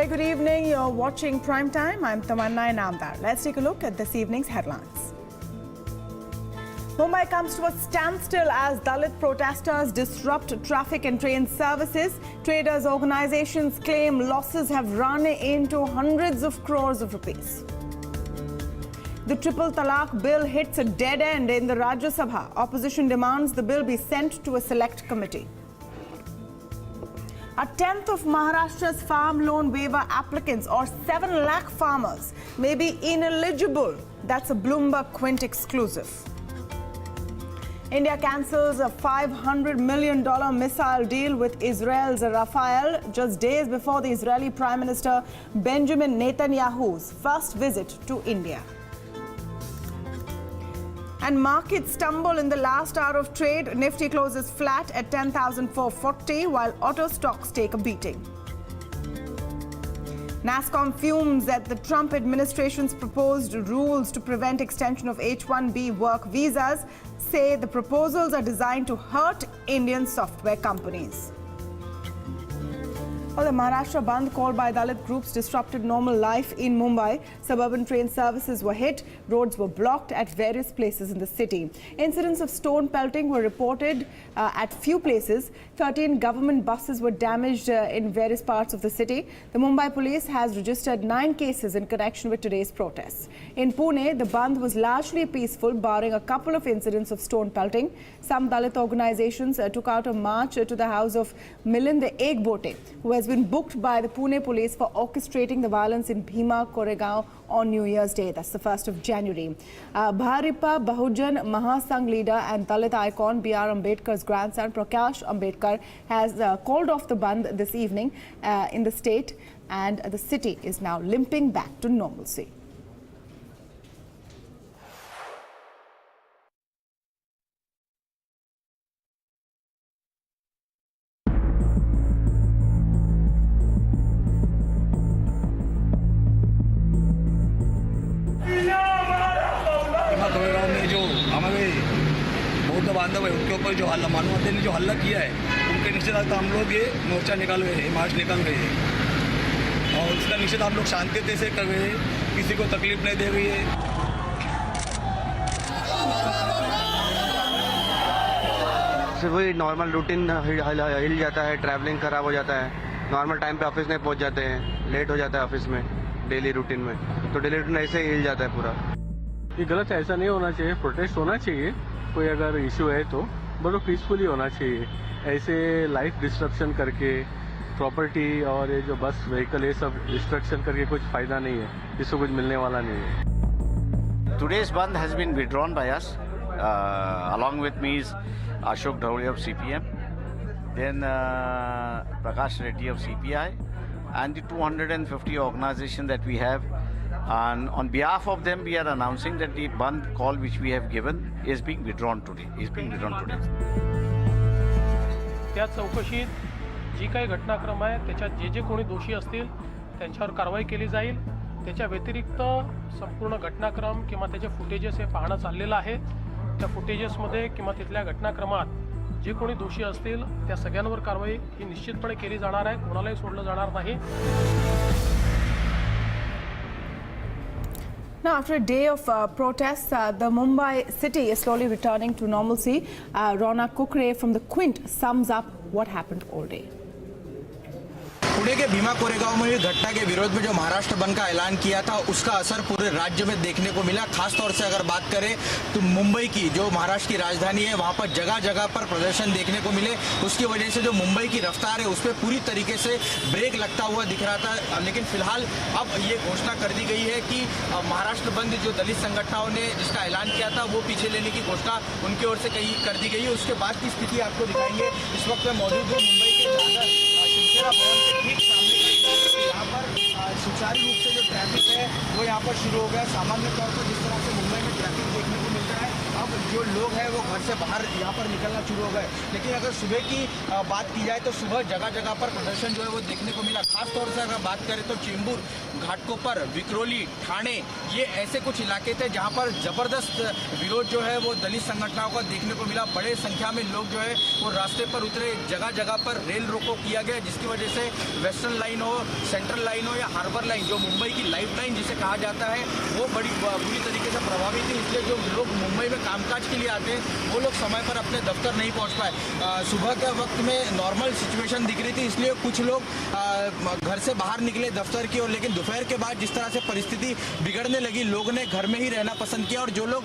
very good evening. You're watching Primetime. I'm Tamanna Inamdar. Let's take a look at this evening's headlines. Mumbai comes to a standstill as Dalit protesters disrupt traffic and train services. Traders' organizations claim losses have run into hundreds of crores of rupees. The triple Talaq bill hits a dead end in the Rajya Sabha. Opposition demands the bill be sent to a select committee. A tenth of Maharashtra's farm loan waiver applicants, or 7 lakh farmers, may be ineligible. That's a Bloomberg Quint exclusive. India cancels a $500 million missile deal with Israel's Rafael just days before the Israeli Prime Minister Benjamin Netanyahu's first visit to India. And markets stumble in the last hour of trade. Nifty closes flat at 10,440, while auto stocks take a beating. NASSCOM fumes at the Trump administration's proposed rules to prevent extension of H-1B work visas, say the proposals are designed to hurt Indian software companies. Well, the Maharashtra Bandh called by Dalit groups disrupted normal life in Mumbai. Suburban train services were hit. Roads were blocked at various places in the city. Incidents of stone pelting were reported at few places. 13 government buses were damaged in various parts of the city. The Mumbai police has registered 9 cases in connection with today's protests. In Pune, the Bandh was largely peaceful, barring a couple of incidents of stone pelting. Some Dalit organizations took out a march to the house of Milind Ekbote, who has been booked by the Pune police for orchestrating the violence in Bhima, Koregaon on New Year's Day. That's the 1st of January. Bharipa Bahujan Maha Sangh leader and Dalit icon B.R. Ambedkar's grandson Prakash Ambedkar has called off the Bandh this evening in the state, and the city is now limping back to normalcy. बौद्ध बांधव है उनके ऊपर जो हल्ला मानवता ने जो हल्ला किया है उनके निषेधार्थ हम लोग ये मोर्चा निकाल रहे हैं, मार्च निकाल रहे हैं और उसका निषेध हम लोग शांति से कर रहे हैं, किसी को तकलीफ नहीं दे रही है। सिर्फ वही नॉर्मल रूटीन हिल जाता है, ट्रैवलिंग खराब हो जाता है, नॉर्मल टाइम पे ऑफिस नहीं पहुंच जाते हैं, लेट हो जाता है ऑफिस में डेली रूटीन में, तो डेली रूटीन ऐसे ही हिल जाता है पूरा। ये गलत है, ऐसा नहीं होना चाहिए। प्रोटेस्ट होना चाहिए, कोई अगर इशू है तो बड़ा पीसफुली होना चाहिए। ऐसे लाइफ डिस्ट्रप्शन करके प्रॉपर्टी और ये जो बस व्हीकल ये सब डिस्ट्रक्शन करके कुछ फायदा नहीं है, इसको कुछ मिलने वाला नहीं है। Today's bandh has been withdrawn by us. Along with me is Ashok Dhawale of CPM, then Prakash Reddy of CPI, and the 250 organizations that we have. And on behalf of them, we are announcing that the bandh call which we have given is being withdrawn today. त्या चौकशीत जी काही घटनाक्रम आहे त्याच्यात जे कोणी दोषी असतील त्यांच्यावर कारवाई केली जाईल. त्याच्या व्यतिरिक्त संपूर्ण घटनाक्रम किंवा त्याचे फुटेजेस हे पाहणं चाललेलं आहे. त्या फुटेजेसमध्ये किंवा तिथल्या घटनाक्रमात जे कोणी दोषी असतील त्या सगळ्यांवर कारवाई ही निश्चितपणे केली जाणार आहे. कोणालाही सोडलं जाणार नाही. Now, after a day of protests, the Mumbai city is slowly returning to normalcy. Ronak Kukre from the Quint sums up what happened all day. Pune के भीमा कोरेगांव में हुई घटना के विरोध में जो महाराष्ट्र बंद का ऐलान किया था उसका असर पूरे राज्य में देखने को मिला। खास तौर से अगर बात करें तो मुंबई की जो महाराष्ट्र की राजधानी है वहां पर जगह जगह पर प्रदर्शन देखने को मिले। उसकी वजह से जो मुंबई की रफ्तार है उस पर पूरी तरीके से ब्रेक लगता हुआ दिख रहा था। लेकिन फिलहाल अब ये घोषणा कर दी गई है कि महाराष्ट्र बंद जो दलित संगठनों ने जिसका ऐलान किया था वो पीछे लेने की घोषणा उनकी ओर से कर दी गई है। उसके बाद की स्थिति आपको दिखाएंगे। इस वक्त मैं मौजूद हूँ मुंबई के शिवसेना भवन के ठीक सामने। यहाँ पर सुचारू रूप से जो ट्रैफिक है वो यहाँ पर शुरू हो गया। सामान्य तौर पर जिस तरह से मुंबई में ट्रैफिक देखने को मिलता है अब अब जो लोग हैं वो घर से बाहर यहाँ पर निकलना शुरू हो गए। लेकिन अगर सुबह की बात की जाए तो सुबह जगह जगह पर प्रदर्शन जो है वो देखने को मिला। खास तौर से अगर बात करें तो चेंबूर, घाटकोपर, विक्रोली, ठाणे, ये ऐसे कुछ इलाके थे जहाँ पर जबरदस्त विरोध जो है वो दलित संगठनों का देखने को मिला। बड़े संख्या में लोग जो है वो रास्ते पर उतरे, जगह जगह पर रेल रोको किया गया, जिसकी वजह से वेस्टर्न लाइन हो, सेंट्रल लाइन हो या हार्बर लाइन, जो मुंबई की लाइफ लाइन जिसे कहा जाता है, वो बड़ी बुरी तरीके से प्रभावित थी। इसलिए जो लोग मुंबई में कामकाज के लिए आते हैं वो लोग समय पर अपने दफ्तर नहीं पहुंच पाए। सुबह के वक्त में नॉर्मल सिचुएशन दिख रही थी, इसलिए कुछ लोग घर से बाहर निकले दफ्तर की ओर। लेकिन दोपहर के बाद जिस तरह से परिस्थिति बिगड़ने लगी, लोगों ने घर में ही रहना पसंद किया और जो लोग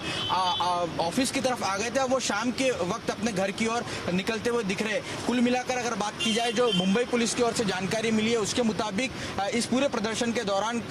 ऑफिस की तरफ आ गए थे वो शाम के वक्त अपने घर की ओर निकलते हुए दिख रहे। कुल मिलाकर अगर बात की जाए, जो मुंबई पुलिस की ओर से जानकारी मिली है उसके मुताबिक इस पूरे प्रदर्शन के दौरान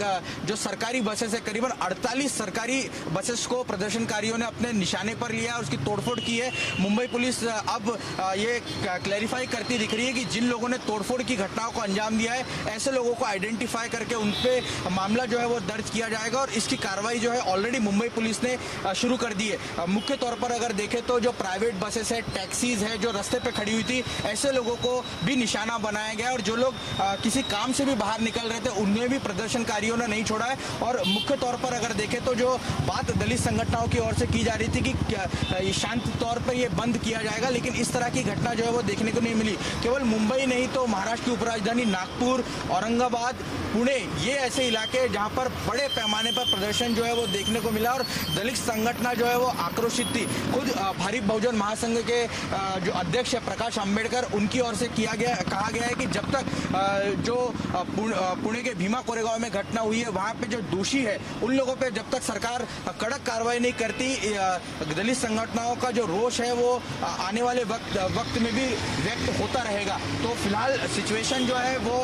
जो सरकारी बसेस है, करीबन 48 सरकारी बसेस को प्रदर्शनकारियों ने अपने निशाने पर लिया, उसकी तोड़फोड़ की है। मुंबई पुलिस अब ये क्लैरिफाई करती दिख रही है कि जिन लोगों ने तोड़फोड़ की घटनाओं को अंजाम दिया है, ऐसे लोगों को आइडेंटिफाई करके उन पे मामला जो है वो दर्ज किया जाएगा और इसकी कार्रवाई जो है ऑलरेडी मुंबई पुलिस ने शुरू कर दी है। मुख्य तौर पर अगर देखें तो जो प्राइवेट बसेस है, टैक्सीज है, जो रास्ते पे खड़ी हुई थी, ऐसे लोगों को भी निशाना बनाया गया और जो लोग किसी काम से भी बाहर निकल रहे थे उनमें भी प्रदर्शनकारियों ने नहीं छोड़ा है। और मुख्य तौर पर अगर देखें तो जो बात दलित संगठनों की ओर से की जा रही थी कि शांत तौर पर ये बंद किया जाएगा, लेकिन इस तरह की घटना जो है वो देखने को नहीं मिली। केवल मुंबई नहीं तो महाराष्ट्र की उपराजधानी नागपुर, औरंगाबाद, पुणे, ये ऐसे इलाके हैं जहां पर बड़े पैमाने पर प्रदर्शन जो है वो देखने को मिला और दलित संगठन जो है वो आक्रोशित थी। खुद भारिप बहुजन महासंघ के जो अध्यक्ष है प्रकाश अंबेडकर, उनकी ओर से कहा गया है कि जब तक जो पुणे के भीमा कोरेगांव में घटना हुई है वहां पे जो दोषी है उन लोगों पे जब तक सरकार कड़क कार्रवाई नहीं करती, दलित संगठनों का जो रोष है वो आने वाले वक्त में भी व्यक्त होता रहेगा। तो फिलहाल सिचुएशन जो है वो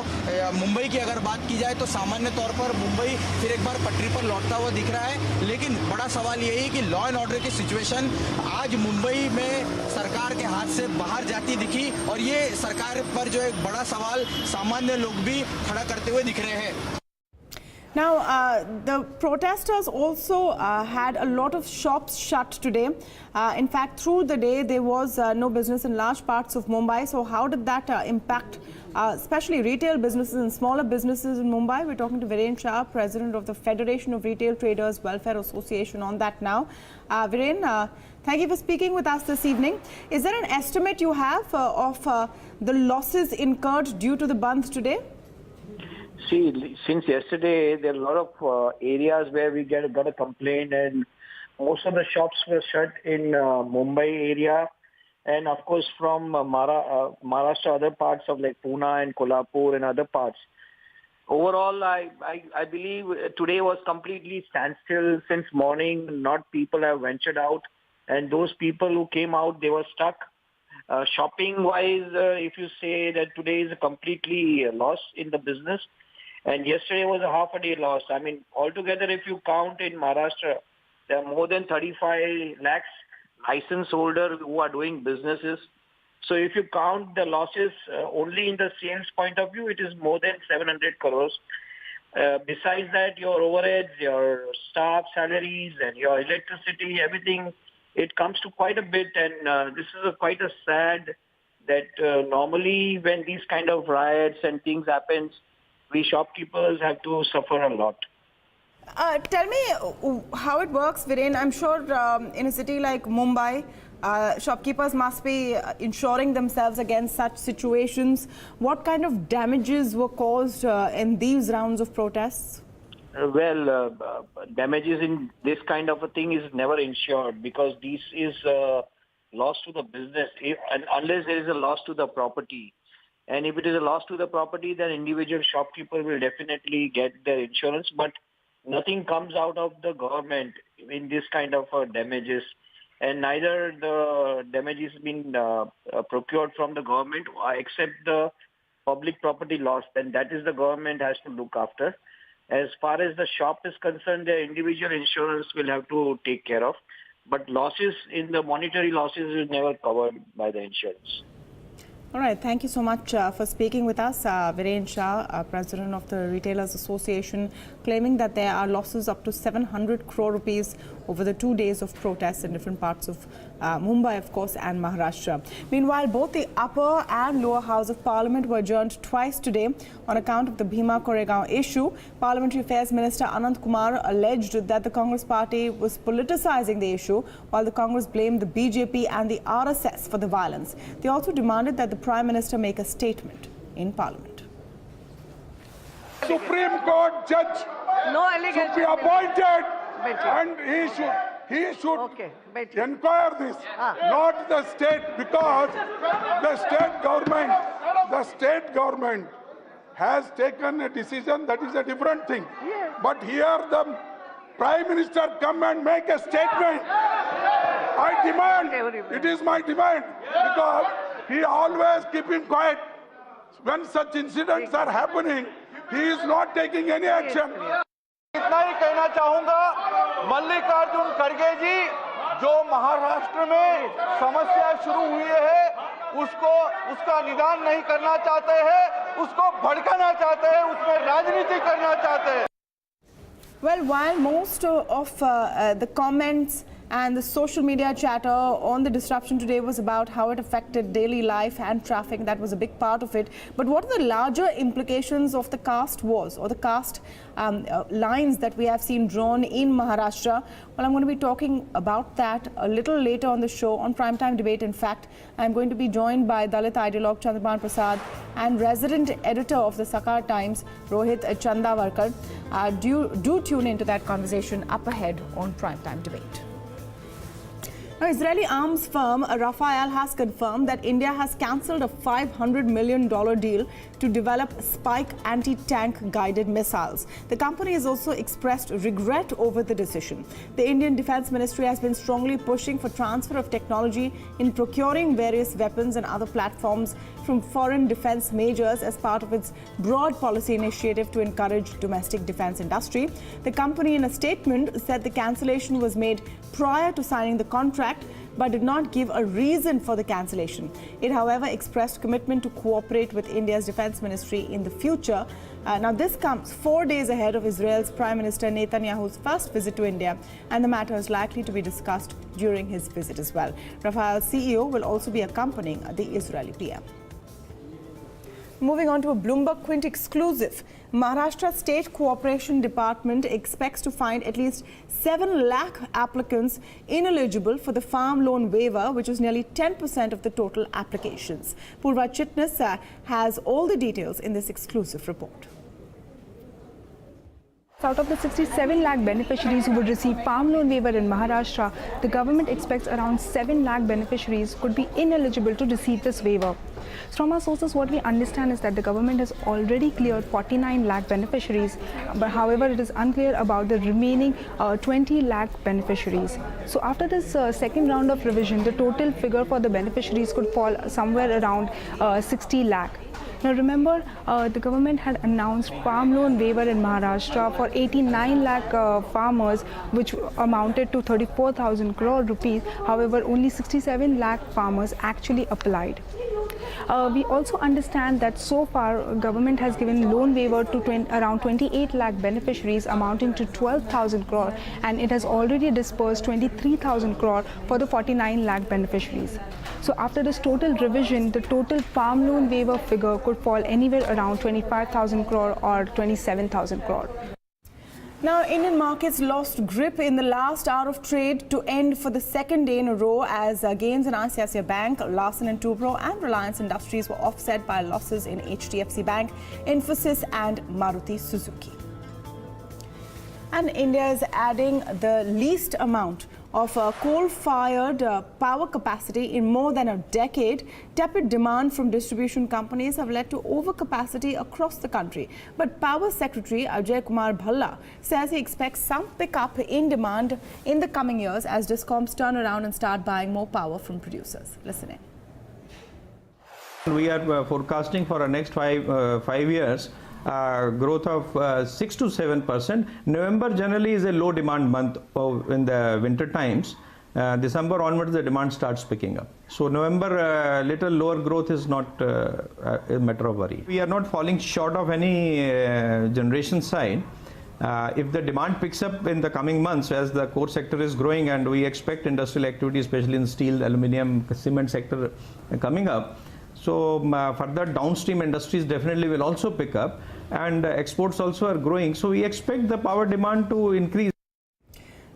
मुंबई की अगर बात की जाए तो सामान्य तौर पर मुंबई फिर एक बार पटरी पर लौटता हुआ दिख रहा है। लेकिन बड़ा सवाल यही है कि लॉ एंड ऑर्डर की सिचुएशन आज मुंबई में सरकार के हाथ से बाहर जाती दिखी और ये सरकार पर जो एक बड़ा सवाल सामान्य लोग भी खड़ा करते हुए दिख रहे हैं। Now, the protesters also had a lot of shops shut today. In fact, through the day, there was no business in large parts of Mumbai. So how did that impact, especially retail businesses and smaller businesses in Mumbai? We're talking to Viren Shah, President of the Federation of Retail Traders Welfare Association, on that now. Viren, thank you for speaking with us this evening. Is there an estimate you have of the losses incurred due to the bandh today? See, since yesterday, there are a lot of areas where we got a complaint, and most of the shops were shut in Mumbai area, and of course from Maharashtra, other parts of like Pune and Kolhapur and other parts. Overall, I believe today was completely standstill since morning. Not people have ventured out, and those people who came out, they were stuck. Shopping-wise, if you say that today is a completely loss in the business, and yesterday was a half a day loss. I mean, altogether, if you count in Maharashtra, there are more than 35 lakhs license holders who are doing businesses. So if you count the losses only in the sales point of view, it is more than 700 crores. Besides that, your overheads, your staff salaries, and your electricity, everything, it comes to quite a bit. And this is quite a sad that normally when these kind of riots and things happens, we shopkeepers have to suffer a lot. Tell me how it works, Viren. I'm sure in a city like Mumbai, shopkeepers must be insuring themselves against such situations. What kind of damages were caused in these rounds of protests? Damages in this kind of a thing is never insured because this is loss to the business, unless there is a loss to the property. And if it is a loss to the property, then individual shopkeeper will definitely get their insurance. But nothing comes out of the government in this kind of damages. And neither the damages been procured from the government except the public property loss. Then that is the government has to look after. As far as the shop is concerned, the individual insurance will have to take care of. But losses in the monetary losses is never covered by the insurance. All right. Thank you so much for speaking with us. Viren Shah, President of the Retailers Association, claiming that there are losses up to 700 crore rupees over the 2 days of protests in different parts of Mumbai, of course, and Maharashtra. Meanwhile, both the upper and lower house of parliament were adjourned twice today on account of the Bhima Koregaon issue. Parliamentary Affairs Minister Anant Kumar alleged that the Congress party was politicizing the issue, while the Congress blamed the BJP and the RSS for the violence. They also demanded that the Prime Minister make a statement in Parliament. Supreme Court judge should be appointed, and he should inquire this, not the state, because the state government has taken a decision that is a different thing. But here the Prime Minister come and make a statement. I demand, it is my demand, because he always keeping quiet. When such incidents are happening, he is not taking any action. इतना ही कहना चाहूंगा, मल्लिकार्जुन खड़गे जी जो महाराष्ट्र में समस्या शुरू हुई है उसका निदान नहीं करना चाहते हैं, उसको भड़काना चाहते हैं, उसमें राजनीति करना चाहते हैं. Well, while most of the comments and the social media chatter on the disruption today was about how it affected daily life and traffic, that was a big part of it. But what are the larger implications of the caste wars or the caste lines that we have seen drawn in Maharashtra? Well, I'm going to be talking about that a little later on the show, on Primetime Debate. In fact, I'm going to be joined by Dalit ideologue Chandraban Prasad and resident editor of the Sakar Times, Rohit Chandavarkar. Do tune into that conversation up ahead on Primetime Debate. Now, Israeli arms firm Rafael has confirmed that India has cancelled a $500 million deal to develop Spike anti-tank guided missiles. The company has also expressed regret over the decision. The Indian Defence Ministry has been strongly pushing for transfer of technology in procuring various weapons and other platforms from foreign defence majors as part of its broad policy initiative to encourage domestic defence industry. The company, in a statement, said the cancellation was made prior to signing the contract, but did not give a reason for the cancellation. It, however, expressed commitment to cooperate with India's Defence Ministry in the future. Now, this comes 4 days ahead of Israel's Prime Minister Netanyahu's first visit to India, and the matter is likely to be discussed during his visit as well. Rafael's CEO will also be accompanying the Israeli PM. Moving on to a Bloomberg Quint exclusive. Maharashtra State Cooperation Department expects to find at least 7 lakh applicants ineligible for the farm loan waiver, which is nearly 10% of the total applications. Purva Chitnis has all the details in this exclusive report. Out of the 67 lakh beneficiaries who would receive farm loan waiver in Maharashtra, the government expects around 7 lakh beneficiaries could be ineligible to receive this waiver. From our sources, what we understand is that the government has already cleared 49 lakh beneficiaries, but however, it is unclear about the remaining 20 lakh beneficiaries. So after this second round of revision, the total figure for the beneficiaries could fall somewhere around 60 lakh. Now remember, the government had announced farm loan waiver in Maharashtra for 89 lakh farmers, which amounted to 34,000 crore rupees. However, only 67 lakh farmers actually applied. We also understand that so far government has given loan waiver to around 28 lakh beneficiaries amounting to 12,000 crore, and it has already disbursed 23,000 crore for the 49 lakh beneficiaries. So after this total revision, the total farm loan waiver figure could fall anywhere around 25,000 crore or 27,000 crore. Now, Indian markets lost grip in the last hour of trade to end for the second day in a row as gains in ICICI Bank, Larsen & Toubro and Reliance Industries were offset by losses in HDFC Bank, Infosys and Maruti Suzuki. And India is adding the least amount of coal-fired power capacity in more than a decade. Tepid demand from distribution companies have led to overcapacity across the country. But Power Secretary Ajay Kumar Bhalla says he expects some pickup in demand in the coming years as DISCOMs turn around and start buying more power from producers. Listen in. We are forecasting for the next five years growth of 6 to 7%. November generally is a low demand month in the winter times. December onwards the demand starts picking up. So November little lower growth is not a matter of worry. We are not falling short of any generation side. If the demand picks up in the coming months as the core sector is growing, and we expect industrial activity, especially in steel, aluminium, cement sector coming up, so further downstream industries definitely will also pick up, and exports also are growing. So we expect the power demand to increase.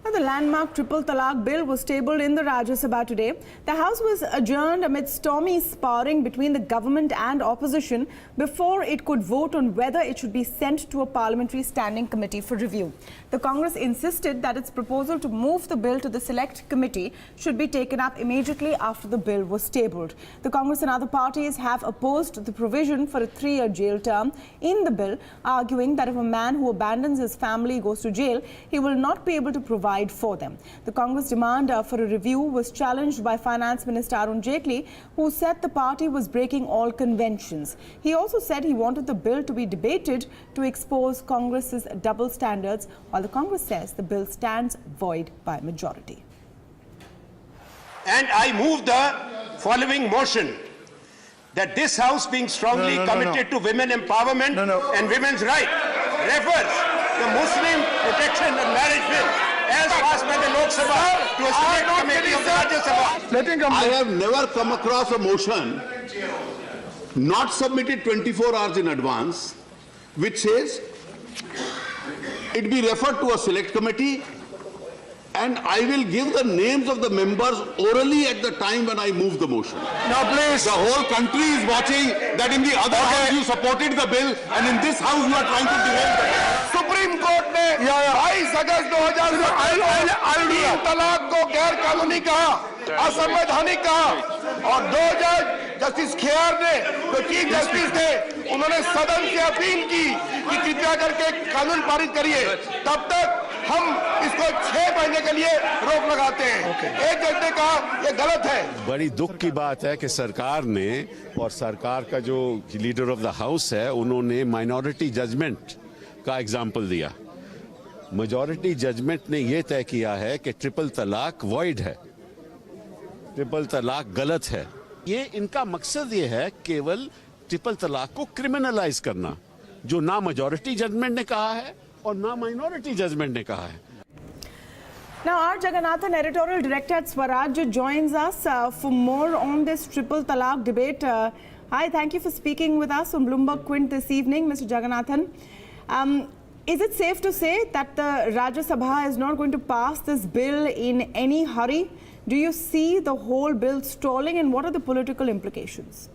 Now, the landmark Triple Talaq bill was tabled in the Rajya Sabha today. The House was adjourned amid stormy sparring between the government and opposition before it could vote on whether it should be sent to a parliamentary standing committee for review. The Congress insisted that its proposal to move the bill to the select committee should be taken up immediately after the bill was tabled. The Congress and other parties have opposed the provision for a 3-year jail term in the bill, arguing that if a man who abandons his family goes to jail, he will not be able to provide for them. The Congress demand for a review was challenged by Finance Minister Arun Jaitley, who said the party was breaking all conventions. He also said he wanted the bill to be debated to expose Congress's double standards, while the Congress says the bill stands void by majority. And I move the following motion, that this House, being strongly committed to women empowerment and women's rights, refers the Muslim Protection and Marriage Bill as passed by the Lok Sabha to a select committee of the Rajya Sabha. I have never come across a motion not submitted 24 hours in advance which says it be referred to a select committee, and I will give the names of the members orally at the time when I move the motion. Now please. The whole country is watching that in the other house you supported the bill and in this house you are trying to derail the bill. Supreme court ने 22 अगस्त 2017 तीन तलाक को गैर कानूनी कहा, असंवैधानिक कहा, और 2 जज जस्टिस खेर ने जो चीफ जस्टिस थे उन्होंने सदन से अपील की कि कृपया करके कानून पारित करिए, तब तक हम इसको 6 महीने के लिए रोक लगाते हैं। एक जज ने कहा ये गलत है। बड़ी दुख की बात है कि सरकार ने और सरकार का जो लीडर ऑफ द हाउस है उन्होंने माइनॉरिटी जजमेंट का एग्जाम्पल दिया। मेजॉरिटी जजमेंट ने यह तय किया है कि ट्रिपल तलाक वॉइड है, ट्रिपल तलाक गलत है। ये इनका मकसद ये है केवल ट्रिपल तलाक को क्रिमिनलाइज करना, जो ना मेजॉरिटी जजमेंट ने कहा है और ना माइनॉरिटी जजमेंट ने कहा है। Now, R. Jagannathan, editorial director at Swaraj, joins us for more on this Triple Talaq debate. Hi, thank you for speaking with us on Bloomberg Quint this evening, Mr. Jagannathan. Is it safe to say that the Rajya Sabha is not going to pass this bill in any hurry? Do you see the whole bill stalling, and what are the political implications?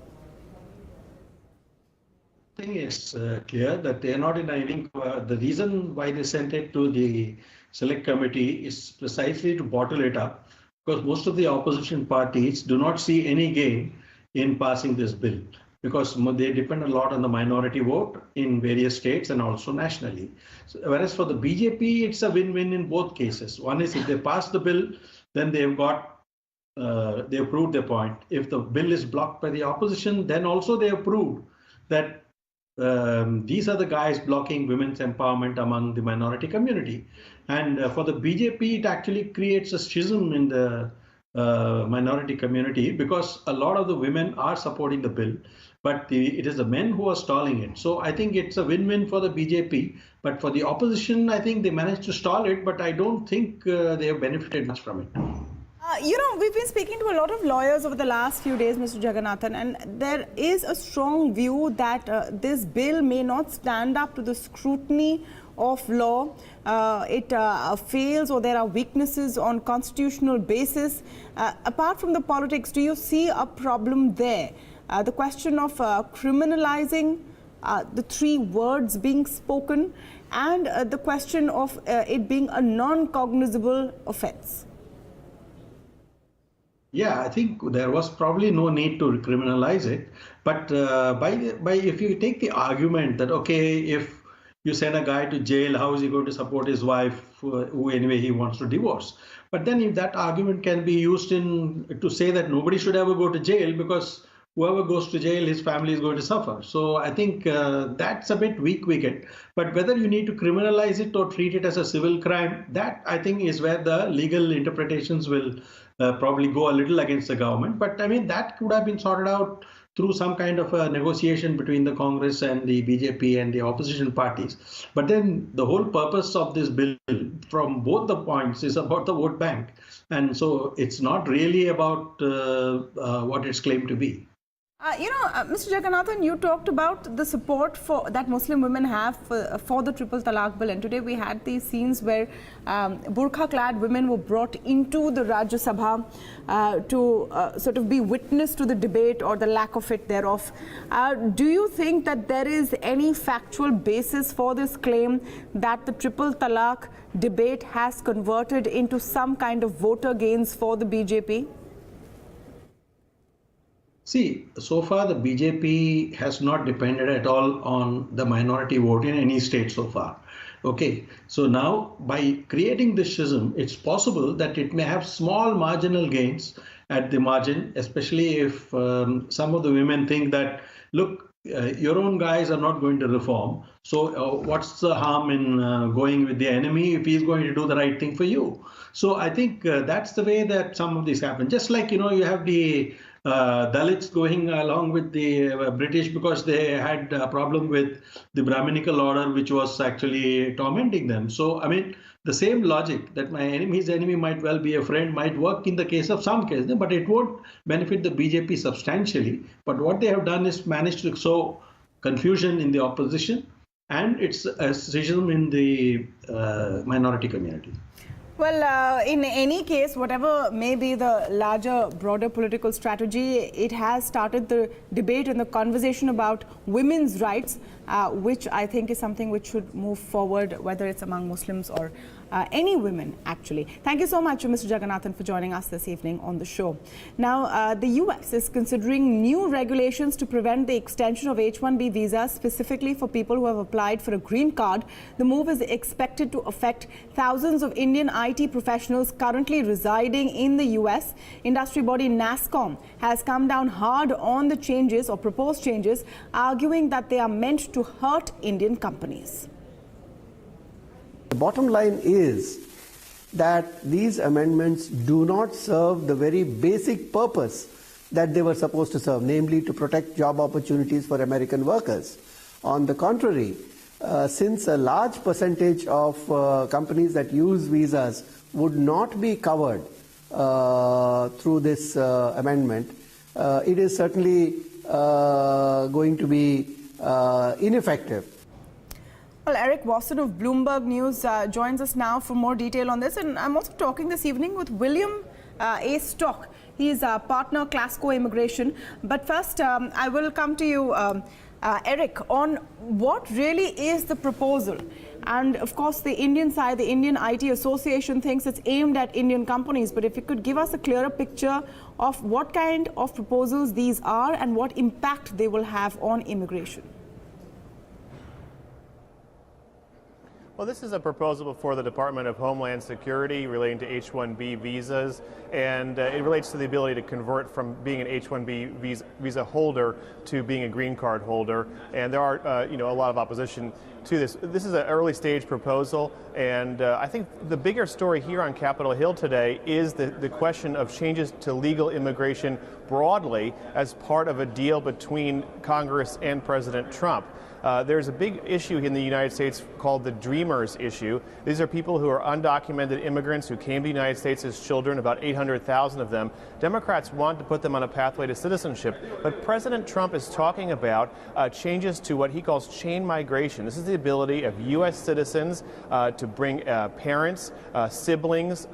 I think it's clear that they are not in any. The reason why they sent it to the select committee is precisely to bottle it up, because most of the opposition parties do not see any gain in passing this bill, because they depend a lot on the minority vote in various states and also nationally. So, whereas for the BJP, it's a win-win in both cases. One is if they pass the bill, then they've got they have proved their point. If the bill is blocked by the opposition, then also they have proved that these are the guys blocking women's empowerment among the minority community. And for the BJP, it actually creates a schism in the minority community, because a lot of the women are supporting the bill, but it is the men who are stalling it. So I think it's a win-win for the BJP, but for the opposition, I think they managed to stall it, but I don't think they have benefited much from it. We've been speaking to a lot of lawyers over the last few days, Mr. Jagannathan, and there is a strong view that this bill may not stand up to the scrutiny of law. It fails, or there are weaknesses on constitutional basis. Apart from the politics, do you see a problem there? The question of criminalizing the 3 words being spoken, and the question of it being a non-cognizable offense. Yeah, I think there was probably no need to criminalize it, but if you take the argument that, okay, if you send a guy to jail, how is he going to support his wife, who anyway he wants to divorce? But then if that argument can be used to say that nobody should ever go to jail, because whoever goes to jail, his family is going to suffer. So I think that's a bit weak-wicked. But whether you need to criminalize it or treat it as a civil crime, that I think is where the legal interpretations will probably go a little against the government. But I mean, that could have been sorted out through some kind of a negotiation between the Congress and the BJP and the opposition parties. But then the whole purpose of this bill from both the points is about the vote bank. And so it's not really about what it's claimed to be. Mr. Jagannathan, you talked about the support that Muslim women have for the triple talaq bill, and today we had these scenes where burqa-clad women were brought into the Rajya Sabha to sort of be witness to the debate or the lack of it thereof. Do you think that there is any factual basis for this claim that the triple talaq debate has converted into some kind of voter gains for the BJP? See, so far the BJP has not depended at all on the minority vote in any state so far. Okay, so now by creating this schism, it's possible that it may have small marginal gains at the margin, especially if some of the women think that, look, your own guys are not going to reform. So what's the harm in going with the enemy if he's going to do the right thing for you? So I think that's the way that some of these happen. Just like, you have the Dalits going along with the British because they had a problem with the Brahminical order, which was actually tormenting them. So, I mean, the same logic that my enemy's enemy might well be a friend might work in the case of some cases, but it won't benefit the BJP substantially. But what they have done is managed to sow confusion in the opposition, and it's a schism in the minority community. Well, in any case, whatever may be the larger, broader political strategy, it has started the debate and the conversation about women's rights, which I think is something which should move forward, whether it's among Muslims or any women, actually. Thank you so much, Mr. Jagannathan, for joining us this evening on the show. Now, the US is considering new regulations to prevent the extension of H-1B visas, specifically for people who have applied for a green card. The move is expected to affect thousands of Indian IT professionals currently residing in the US. Industry body NASSCOM has come down hard on the changes or proposed changes, arguing that they are meant to hurt Indian companies. The bottom line is that these amendments do not serve the very basic purpose that they were supposed to serve, namely to protect job opportunities for American workers. On the contrary, since a large percentage of companies that use visas would not be covered through this amendment, it is certainly going to be ineffective. Well, Eric Wasson of Bloomberg News joins us now for more detail on this. And I'm also talking this evening with William A. Stock. He's a partner, Clasco Immigration. But first, I will come to you, Eric, on what really is the proposal. And of course, the Indian side, the Indian IT Association thinks it's aimed at Indian companies. But if you could give us a clearer picture of what kind of proposals these are and what impact they will have on immigration. Well, this is a proposal before the Department of Homeland Security relating to H-1B visas, and it relates to the ability to convert from being an H-1B visa holder to being a green card holder. And there are, a lot of opposition to this. This is an early stage proposal, and I think the bigger story here on Capitol Hill today is the question of changes to legal immigration broadly as part of a deal between Congress and President Trump. There's a big issue in the United States called the Dreamers issue. These are people who are undocumented immigrants who came to the United States as children, about 800,000 of them. Democrats want to put them on a pathway to citizenship, but President Trump is talking about changes to what he calls chain migration. This is the ability of U.S. citizens to bring parents, siblings,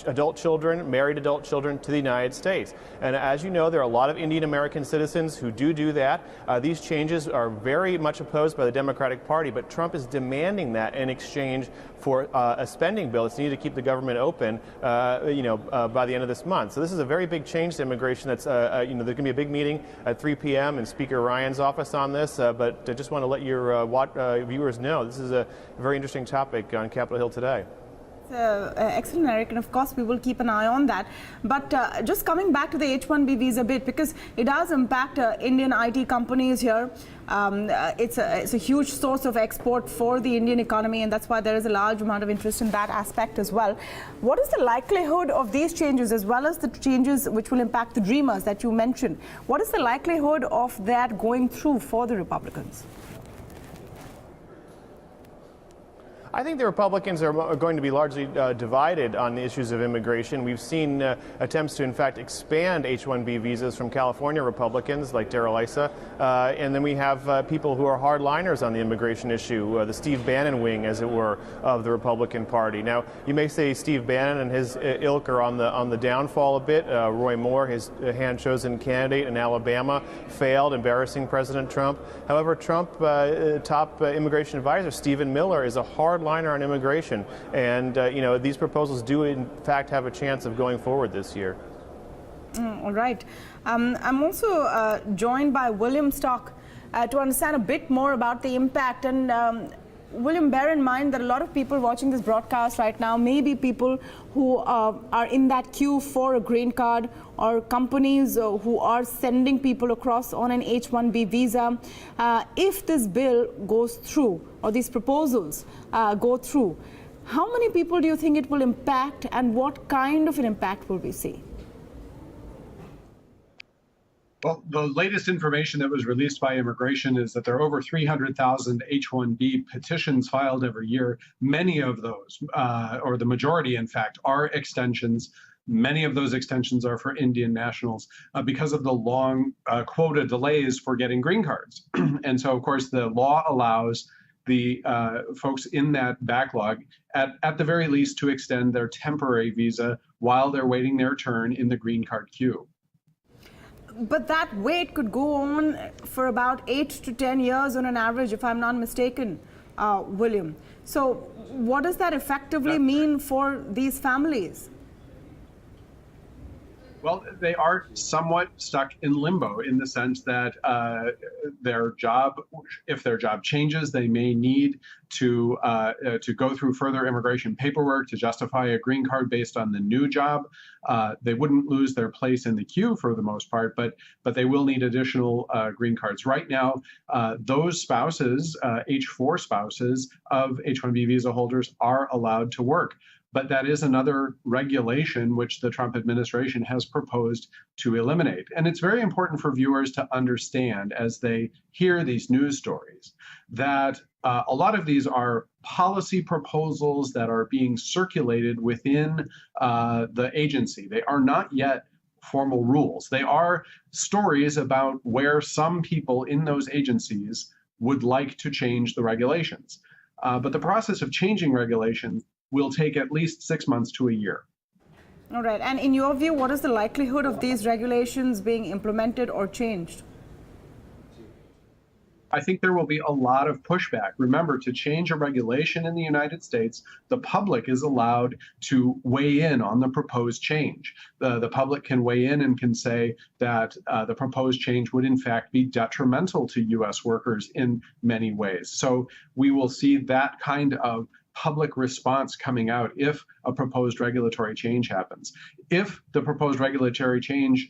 adult children, married adult children to the United States. And as you know, there are a lot of Indian American citizens who do that. These changes are very much opposed by the Democratic Party, but Trump is demanding that in exchange for a spending bill that's needed to keep the government open, by the end of this month. So this is a very big change to immigration. That's, there's going to be a big meeting at 3 p.m. in Speaker Ryan's office on this. But I just want to let your viewers know this is a very interesting topic on Capitol Hill today. Excellent, Eric, and of course we will keep an eye on that. But just coming back to the H-1B visa bit, because it does impact Indian IT companies here. It's a huge source of export for the Indian economy, and that's why there is a large amount of interest in that aspect as well. What is the likelihood of these changes, as well as the changes which will impact the Dreamers that you mentioned? What is the likelihood of that going through for the Republicans? I think the Republicans are going to be largely divided on the issues of immigration. We've seen attempts to, in fact, expand H-1B visas from California Republicans like Darrell Issa. And then we have people who are hardliners on the immigration issue, the Steve Bannon wing, as it were, of the Republican Party. Now, you may say Steve Bannon and his ilk are on the downfall a bit. Roy Moore, his hand-chosen candidate in Alabama, failed, embarrassing President Trump. However, Trump top immigration advisor Stephen Miller is a hardliner on immigration, and these proposals do in fact have a chance of going forward this year. All right. I'm also joined by William Stock to understand a bit more about the impact. And William, bear in mind that a lot of people watching this broadcast right now may be people who are in that queue for a green card, or companies who are sending people across on an H-1B visa. If this bill goes through, or these proposals go through, how many people do you think it will impact, and what kind of an impact will we see? Well, the latest information that was released by Immigration is that there are over 300,000 H-1B petitions filed every year. Many of those, or the majority, in fact, are extensions. Many of those extensions are for Indian nationals because of the long quota delays for getting green cards. And so, of course, the law allows the folks in that backlog, at the very least, to extend their temporary visa while they're waiting their turn in the green card queue. But that wait could go on for about 8 to 10 years on an average, if I'm not mistaken, William. So what does that effectively mean for these families? Well, they are somewhat stuck in limbo in the sense that if their job changes, they may need to go through further immigration paperwork to justify a green card based on the new job. They wouldn't lose their place in the queue for the most part, but they will need additional green cards. Right now, those spouses, H-4 spouses of H-1B visa holders, are allowed to work. But that is another regulation which the Trump administration has proposed to eliminate. And it's very important for viewers to understand, as they hear these news stories, that a lot of these are policy proposals that are being circulated within the agency. They are not yet formal rules. They are stories about where some people in those agencies would like to change the regulations. But the process of changing regulations will take at least 6 months to a year. All right. And in your view, what is the likelihood of these regulations being implemented or changed? I think there will be a lot of pushback. Remember, to change a regulation in the United States, the public is allowed to weigh in on the proposed change. The public can weigh in and can say that the proposed change would in fact be detrimental to U.S. workers in many ways. So we will see that kind of public response coming out if a proposed regulatory change happens. If the proposed regulatory change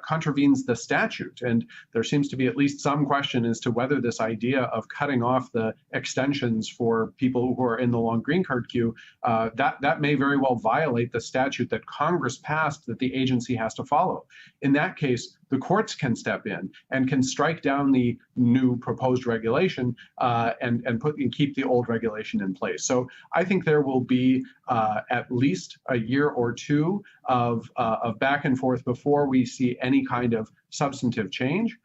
contravenes the statute, and there seems to be at least some question as to whether this idea of cutting off the extensions for people who are in the long green card queue, that may very well violate the statute that Congress passed that the agency has to follow. In that case, the courts can step in and can strike down the new proposed regulation and keep the old regulation in place. So I think there will be at least a year or two of back and forth before we see any kind of substantive change.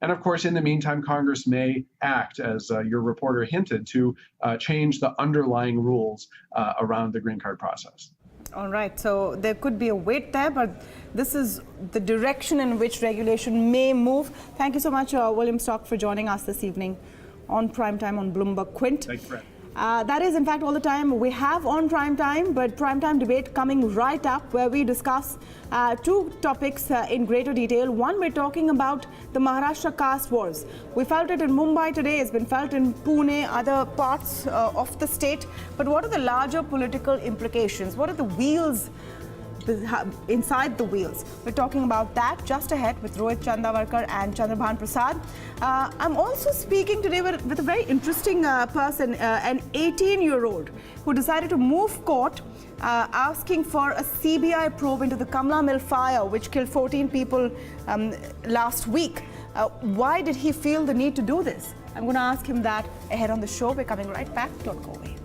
And of course, in the meantime, Congress may act, as your reporter hinted, to change the underlying rules around the green card process. All right, so there could be a wait there, but this is the direction in which regulation may move. Thank you so much, William Stock, for joining us this evening on Primetime on Bloomberg Quint. Thank you, Brett. That is, in fact, all the time we have on Primetime, but Primetime debate coming right up, where we discuss two topics in greater detail. One, we're talking about the Maharashtra caste wars. We felt it in Mumbai today, it's been felt in Pune, other parts of the state. But what are the larger political implications? What are the wheels inside the wheels? We're talking about that just ahead with Rohit Chandavarkar and Chandrabhan Prasad. I'm also speaking today with a very interesting person, an 18-year-old who decided to move court asking for a CBI probe into the Kamla Mill fire, which killed 14 people last week. Why did he feel the need to do this? I'm going to ask him that ahead on the show. We're coming right back. Don't go away.